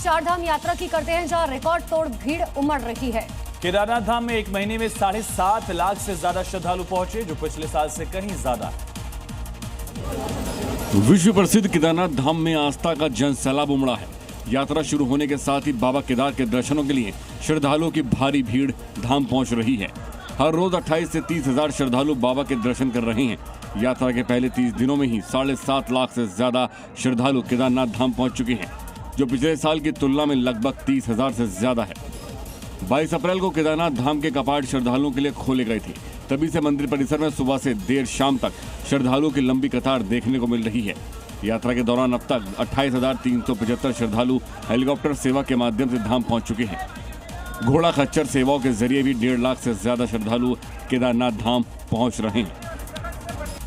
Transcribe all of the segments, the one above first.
चारधाम यात्रा की करते हैं, जहां रिकॉर्ड तोड़ भीड़ उमड़ रही है। केदारनाथ धाम में एक महीने में 7.5 लाख से ज्यादा श्रद्धालु पहुंचे, जो पिछले साल से कहीं ज्यादा। विश्व प्रसिद्ध केदारनाथ धाम में आस्था का जन सैलाब उमड़ा है। यात्रा शुरू होने के साथ ही बाबा केदार के दर्शनों के लिए श्रद्धालुओं की भारी भीड़ धाम पहुंच रही है। हर रोज 28 से 30 हजार श्रद्धालु बाबा के दर्शन कर रहे हैं। यात्रा के पहले 30 दिनों में ही 7.5 लाख से ज्यादा श्रद्धालु केदारनाथ धाम पहुंच चुके हैं, जो पिछले साल की तुलना में लगभग 30 हजार से ज्यादा है। 22 अप्रैल को केदारनाथ धाम के कपाट श्रद्धालुओं के लिए खोले गए थे। तभी से मंदिर परिसर में सुबह से देर शाम तक श्रद्धालुओं की लंबी कतार देखने को मिल रही है। यात्रा के दौरान अब तक 28,375 श्रद्धालु हेलीकॉप्टर सेवा के माध्यम से धाम पहुंच चुके हैं। घोड़ा खच्चर सेवाओं के जरिए भी 1.5 लाख से ज्यादा श्रद्धालु केदारनाथ धाम पहुंच रहे हैं।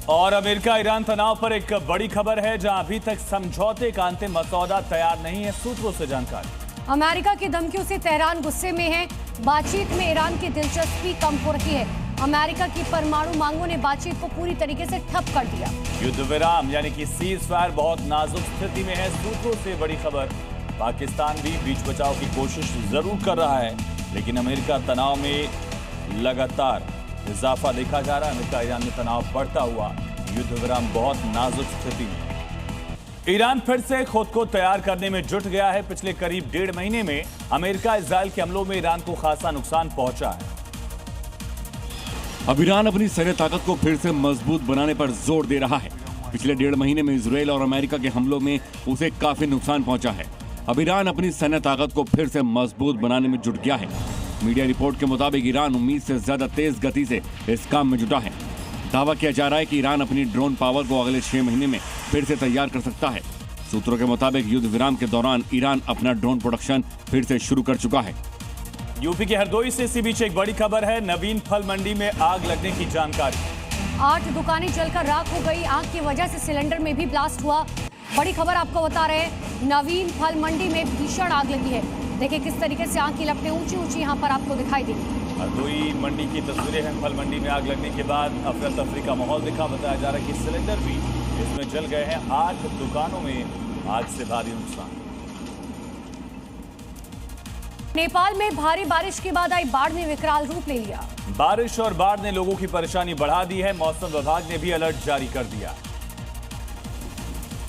और अमेरिका ईरान तनाव पर एक बड़ी खबर है, जहां अभी तक समझौते का अंतिम मसौदा तैयार नहीं है। सूत्रों से जानकारी। अमेरिका की धमकियों से तेहरान गुस्से में है। बातचीत में ईरान की दिलचस्पी कम हो रही है। अमेरिका की परमाणु मांगों ने बातचीत को पूरी तरीके से ठप कर दिया। युद्ध विराम यानी कि सीज फायर बहुत नाजुक स्थिति में है। सूत्रों से बड़ी खबर, पाकिस्तान भी बीच बचाव की कोशिश जरूर कर रहा है, लेकिन अमेरिका तनाव में लगातार इजाफा देखा जा रहा है। अमेरिका ईरान में तनाव बढ़ता हुआ, युद्ध विराम बहुत नाजुक स्थिति में। ईरान फिर से खुद को तैयार करने में जुट गया है। पिछले करीब 1.5 महीने में अमेरिका इजराइल के हमलों में ईरान को खासा नुकसान पहुंचा है। अब ईरान अपनी सैन्य ताकत को फिर से मजबूत बनाने पर जोर दे रहा है। पिछले 1.5 महीने में इजराइल और अमेरिका के हमलों में उसे काफी नुकसान पहुंचा है। अब ईरान अपनी सैन्य ताकत को फिर से मजबूत बनाने में जुट गया है। मीडिया रिपोर्ट के मुताबिक ईरान उम्मीद से ज्यादा तेज गति से इस काम में जुटा है। दावा किया जा रहा है कि ईरान अपनी ड्रोन पावर को अगले 6 महीने में फिर से तैयार कर सकता है। सूत्रों के मुताबिक युद्ध विराम के दौरान ईरान अपना ड्रोन प्रोडक्शन फिर से शुरू कर चुका है। यूपी के हरदोई से इसी बीच एक बड़ी खबर है। नवीन फल मंडी में आग लगने की जानकारी। 8 दुकानें जलकर राख हो गई। आग की वजह से सिलेंडर में भी ब्लास्ट हुआ। बड़ी खबर आपको बता रहे हैं, नवीन फल मंडी में भीषण आग लगी है। देखिए किस तरीके से आग की लपटें ऊंची ऊंची यहाँ पर आपको दिखाई देंगी। हरदोई मंडी की तस्वीरें हैं। फल मंडी में आग लगने के बाद अफरा तफरी का माहौल दिखा। बताया जा रहा है कि सिलेंडर भी इसमें जल गए हैं। 8 दुकानों में आग से भारी नुकसान। नेपाल में भारी बारिश के बाद आई बाढ़ ने विकराल रूप ले लिया। बारिश और बाढ़ ने लोगों की परेशानी बढ़ा दी है। मौसम विभाग ने भी अलर्ट जारी कर दिया।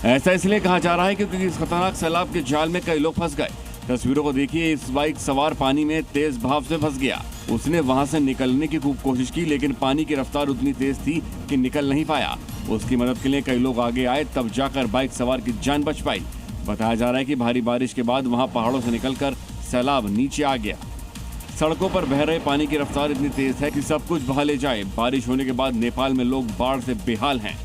ऐसा इसलिए कहा जा रहा है क्योंकि इस खतरनाक सैलाब के जाल में कई लोग फंस गए। तस्वीरों को देखिए, इस बाइक सवार पानी में तेज भाव से फंस गया। उसने वहां से निकलने की खूब कोशिश की, लेकिन पानी की रफ्तार उतनी तेज थी कि निकल नहीं पाया। उसकी मदद के लिए कई लोग आगे आए, तब जाकर बाइक सवार की जान बच पाई। बताया जा रहा है कि भारी बारिश के बाद वहां पहाड़ों से निकलकर सैलाब नीचे आ गया। सड़कों पर बह रहे पानी की रफ्तार इतनी तेज है कि सब कुछ बहा ले जाए। बारिश होने के बाद नेपाल में लोग बाढ़ से बेहाल हैं।